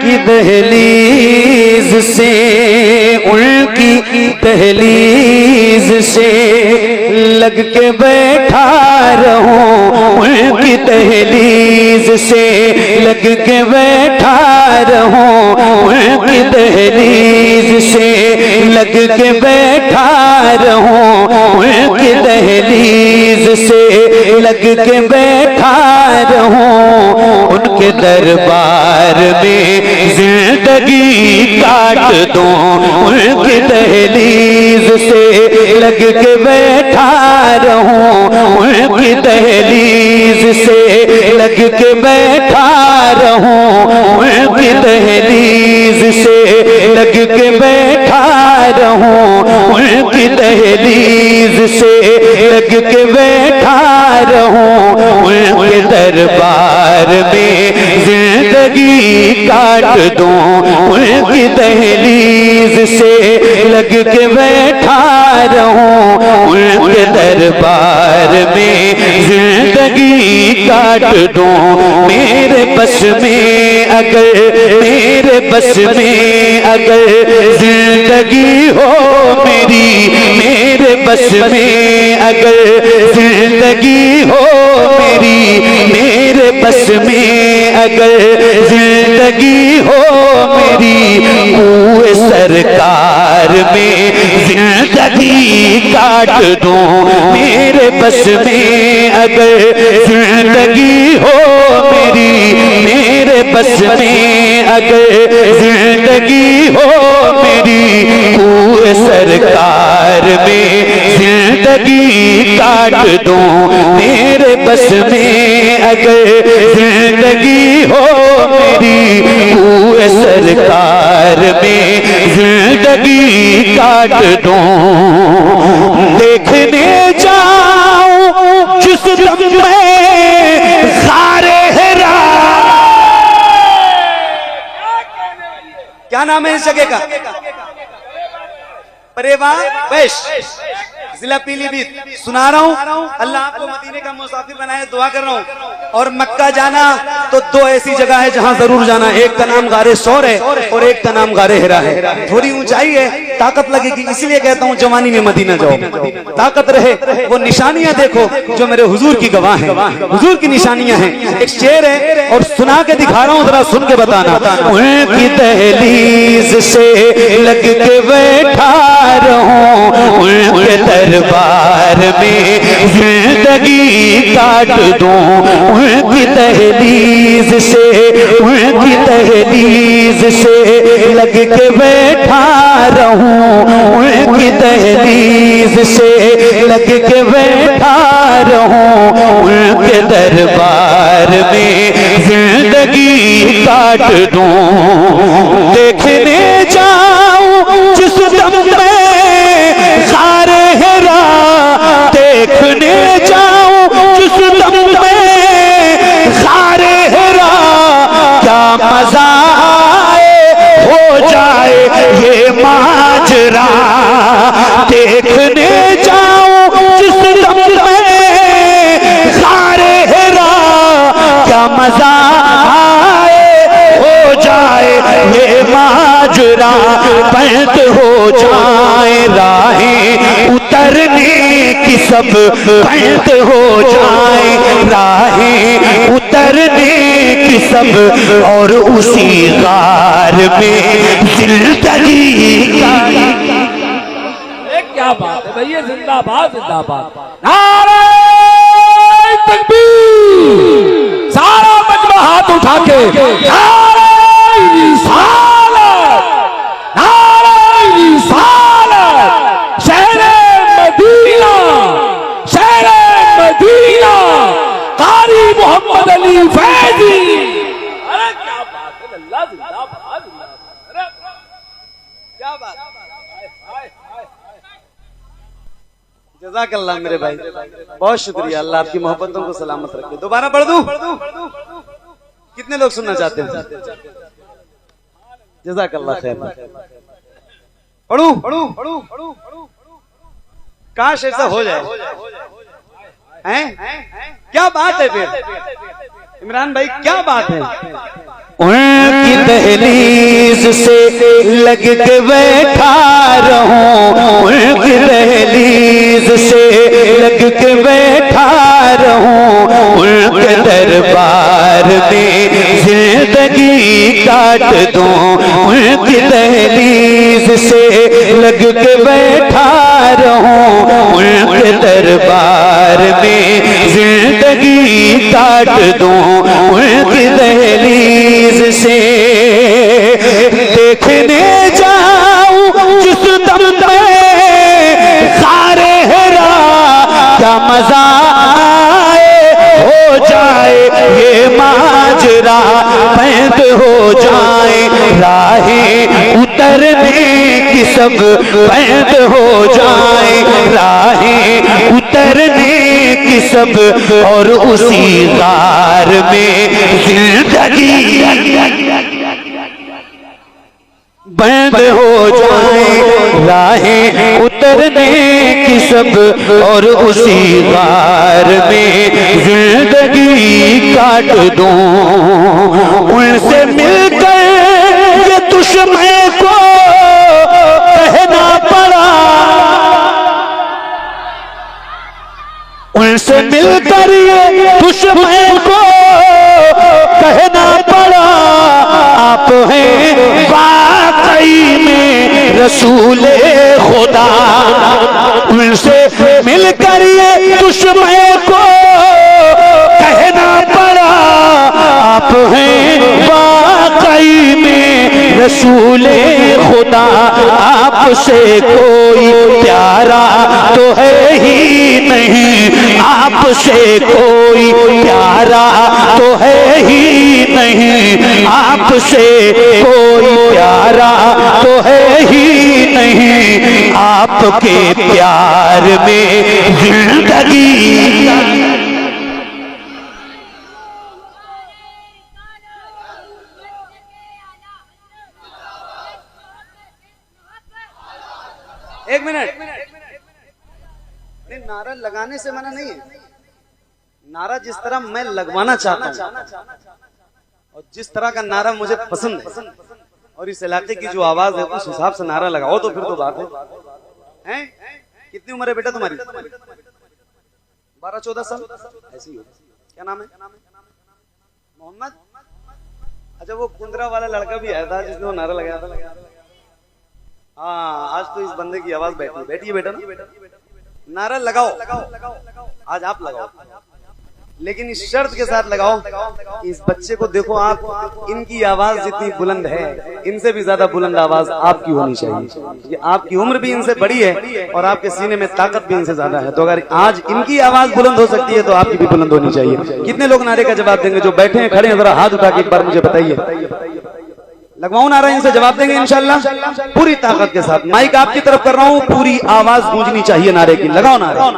उनकी दहलीज से, उनकी दहलीज से लग के बैठा रहूं, उनकी दहलीज से लग के बैठा रहूं, उनकी दहलीज से लग के बैठा रहूं, उनकी दहलीज से लग के बैठा रहूं, उनके दरबार में जिंदगी काट दूं, उनकी दहलीज से लग के बैठा रहूं, उनकी दहलीज से लग के बैठा रहूं, उनकी दहलीज से लग के बैठा रहूं, उनकी दहलीज से लग के बैठा रहूं, उनके दरबार में जिंदगी काट दूं, उनकी दहलीज से लग के बैठा रहूं, उनके दरबार में जिंदगी काट दूं। मेरे बस में अगर, मेरे बस में अगर जिंदगी हो मेरी, मेरे बस में अगर जिंदगी हो मेरी, मेरे बस में अगर जिंदगी हो मेरी, पूरे सरकार में जिंदगी काट दूं। मेरे बस में अगर जिंदगी हो मेरी, मेरे बस में अगर जिंदगी हो मेरी, पूरे सरकार में जिंदगी काट दूं। मेरे बस में अगर जिंदगी हो मेरी, पूरे सरकार में जिंदगी काट दूं। देखने जाऊं जिस दम में सारे हेरा, क्या नाम है इस जगह का? परेवा वैश, जिला पीलीभीत। सुना रहा हूँ, अल्लाह आपको मदीने का मुसाफिर बनाए, दुआ कर रहा हूँ। और मक्का जाना तो दो ऐसी जगह है जहाँ जरूर जाना, एक का नाम गारे सौर है और एक का नाम गारे हिरा है। थोड़ी ऊंचाई है, ताकत लगेगी, इसीलिए कहता हूँ जवानी में मदीना जाओ, ताकत रहे। वो निशानियां देखो जो मेरे हुजूर की गवाह है, हुजूर की निशानियां हैं। एक शेर है और सुना के दिखा रहा हूँ, जरा सुन के बताना। उनकी दहलीज से लग के बैठा रहूं, उनके दरबार में जिंदगी काट दूं। उनकी दहलीज से, उनकी दहलीज से लग के बैठा रहूं, उनकी दहलीज से लग के बैठा रहूं, उनके दरबार में जिंदगी काट दूं। देखने जाऊं जिस दम में सारे हेरा, देखने जाऊं जिस दम में सारे हेरा, क्या मजा आए हो जाए ये माजरा। देखने जाऊं जिस दम में सारे हेरा, क्या मजा आए हो जाए ये माजरा। बंद हो जाए राहें उतरने की सब, बंद हो जाए राहें उतरने की सब, और उसी गार में जिंदगी का। क्या बात है भैया, जिंदाबाद जिंदाबाद, नारे तकबीर। सारा मजमा हाथ उठा के नारे रिसालत, नारे रिसालत। शहरे मदीना, शहरे मदीना, कारी मोहम्मद अली फैजी। अरे क्या बात है, अल्लाह जिंदाबाद जिंदाबाद। क्या बात, जज़ाकल्लाह मेरे भाई, बहुत शुक्रिया। अल्लाह आपकी मोहब्बतों को सलामत रखे। दोबारा पढ़ दूं? कितने लोग सुनना चाहते हैं? जज़ाकल्लाह खैर। पढ़ूं? काश ऐसा हो जाए, हैं? क्या बात है फिर इमरान भाई, क्या बात है? उनकी दहलीज से लग के बैठा रहूं, उनकी दहलीज से लग के बैठा रहूं, उनके दरबार में जिंदगी काट दूं, उनकी दहलीज से लग के बैठा रहूं, उनके दरबार में जिंदगी काट दूं, उनकी दहलीज से देखने जाऊं जिस दम में सारे हेरा क्या मजा आए, हो जाए ये माजरा पैद हो जाए, राहें उतरने की सब पैद हो जाए, राहें उतरने की सब, और उसी गार में जिंदगी बंद हो जाए, राहें उतरने की सब, और उसी गार में जिंदगी काट दूं, उनसे मिलकर ये दुश्मन को कहना पड़ा, उनसे मिलकर ये दुश्मन को कहना पड़ा, आप हैं वाकई में रसूले खुदा, उनसे मिलकर ये दुश्मन को कहना पड़ा, आप हैं वाकई में रसूले खुदा, आपसे कोई प्यारा तो है ही नहीं, आपसे कोई प्यारा तो है ही नहीं, आपसे कोई प्यारा तो है ही नहीं, आपके प्यार में जिंदगी। एक मिनट, नहीं नारा लगाने से मना नहीं है, नारा जिस तरह मैं लगवाना चाहता हूं और जिस तरह का नारा मुझे पसंद है और इस इलाके की जो आवाज है उस हिसाब से नारा लगाओ तो फिर तो बात है। हैं? कितनी उम्र है बेटा तुम्हारी? 12-14 साल ऐसी हो। क्या नाम है? मोहम्मद। अच्छा, वो कुंदरा वाला लड़का भी आया था जिसने वो नारा लगाया था। हाँ, आज तो इस बंदे की आवाज बैठिए बेटा ना, नारा लगाओ, आज आप लगाओ, लेकिन इस शर्त के साथ लगाओ कि इस बच्चे को देखो आप, इनकी आवाज जितनी बुलंद है इनसे भी ज्यादा बुलंद आवाज आपकी होनी चाहिए। ये आपकी उम्र भी इनसे बड़ी है और आपके सीने में ताकत भी इनसे ज्यादा है, तो अगर आज इनकी आवाज बुलंद हो सकती है तो आपकी भी बुलंद होनी चाहिए। कितने लोग नारे का जवाब देंगे? जो बैठे हैं खड़े हैं जरा हाथ उठा के एक बार मुझे बताइए। लगवाऊं नारा? इनसे जवाब देंगे इंशाल्लाह पूरी ताकत के साथ। माइक आपकी तरफ कर रहा हूं, पूरी आवाज गूंजनी चाहिए नारे की। लगाओ नारा।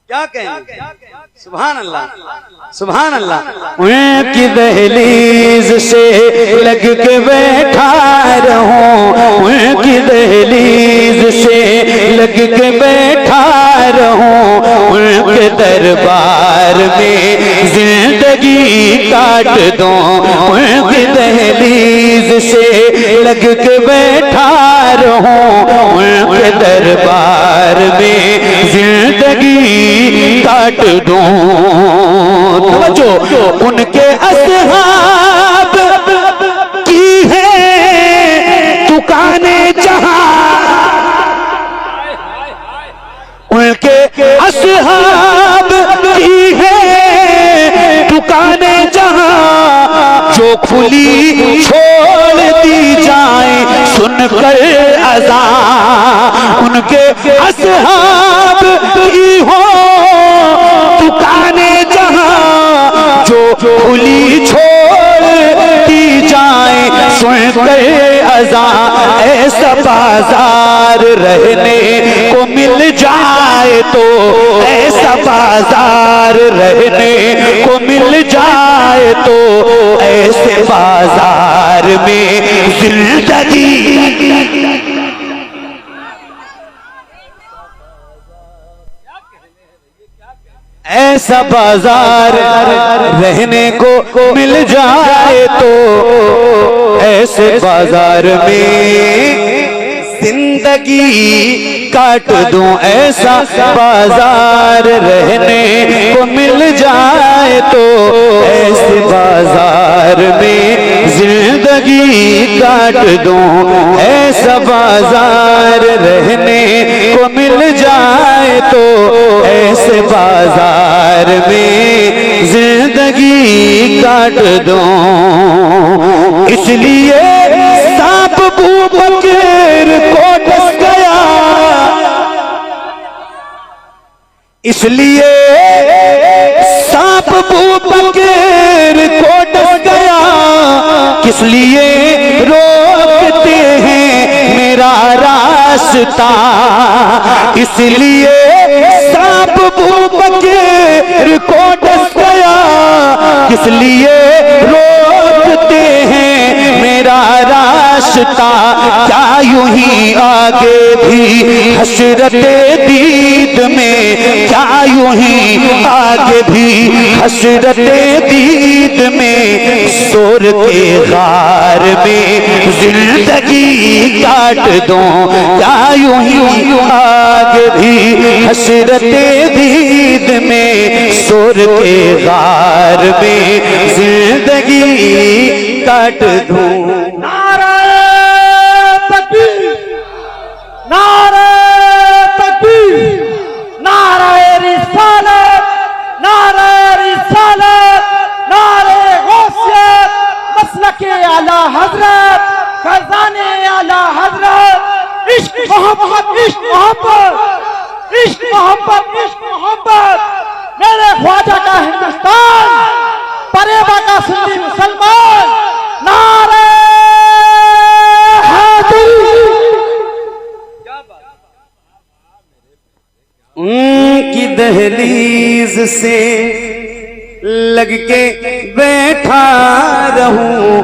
क्या कहेंगे? सुभान अल्लाह, सुभान अल्लाह। उनकी दहलीज से लग के बैठा रहूं, उनकी दहलीज से लग के बैठा रहूं, उनके दरबार में जिंदगी काट दूं, उनकी दहलीज से लग के बैठा रहूं, उनके दरबार में जिंदगी काट दूं। तवज्जो, उनके असहाब की है दुकानें जहां, उनके असहाब की है दुकानें जहां, जो खुली छोड़ दी जाए सुनकर अज़ान, उनके असहाब की हो दुकानें जहां, जो खुली छोड़ दी जाए सुनकर अज़ान ऐसा बाजार रहने को मिल जाए तो, ऐसा बाजार रहने को मिल जाए तो, ऐसे बाजार में जिंदगी ऐसा बाजार रहने को मिल जाए तो, ऐसे बाजार में जिंदगी काट दूं, ऐसा बाजार रहने को मिल जाए तो, ऐसे बाजार में जिंदगी काट दूं, ऐसा बाजार रहने को मिल जाए तो, ऐसे बाजार में जिंदगी काट दूं। इसलिए सांप अबू बकर को डस गया, इसलिए सांप अबू बकर को डस गया, किस लिए रोकते हैं मेरा रास्ता, इसलिए सांप अबू बकर को डस गया, किस लिए रोकते हैं मेरा रास्ता। क्या यूं ही आगे भी हसरते दीद में, क्या यूं ही आगे भी हसरते दीद में, शोर के गार में जिंदगी काट दूं, क्या यूं ही आगे भी हसरते दीद में, शोर के गार में जिंदगी काट दूं। नारे तकबीर, नारे तकबीर, नारे रिसालत, नारे रिसालत, नारे गौसियत, मसलके आला हजरत, खजाने आला हजरत, इश्क मोहब्बत, इश्क मोहब्बत, इश्क मोहब्बत, इश्क मोहब्बत, मेरे ख्वाजा का हिंदुस्तान, परेबा का सुन्नी मुसलमान, नारे हैदर। उनकी दहलीज से लग के बैठा रहूं,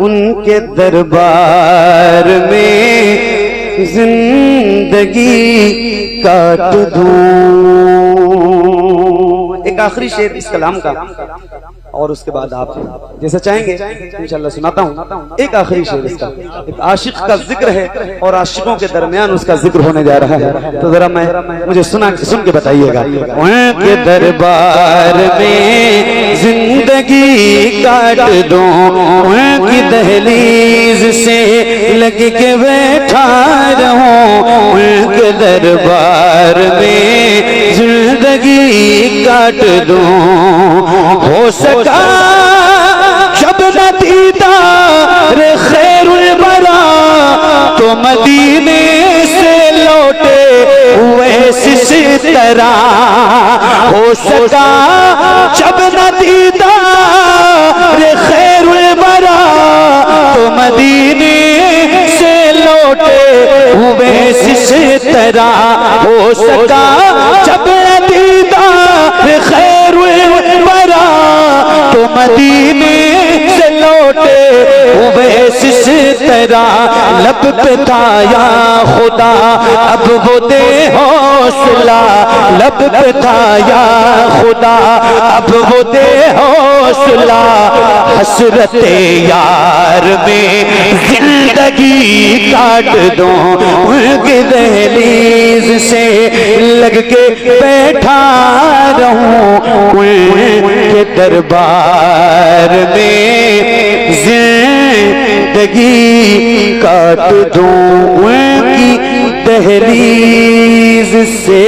उनके दरबार में जिंदगी काट दूं। एक आखिरी शेर इस कलाम का, और उसके बाद आप जैसा चाहेंगे इंशाल्लाह सुनाता हूँ। एक आखिरी शेर इसका, एक आशिक का जिक्र है और आशिकों के दरमियान उसका जिक्र होने जा रहा है, तो जरा मुझे सुन के बताइएगा। उनके दरबार में जिंदगी काट दूं, उनकी दहलीज से लग के बैठा रहूं, उनके दरबार में जिंदगी काट दूं। हो सका जब न दीदार खैरुल बरा तो मदीने से लौटे हुए इस तरह, हो सका जब न दीदार खैरुल बरा तो मदीने से लौटे हुए इस तरह, हो सका जब न दीदार खैरुल बरा तो मदीने से लौटे हुए इस तरह। लब पे था या खुदा अब वो दे हौसला, लब पे था या खुदा अब वो दे हौसला, हसरते यार में जिंदगी काट दूं, उनकी दहलीज से लग के बैठा रहूं, उनके दरबार में जिंदगी काट दूं, उनकी दहलीज से।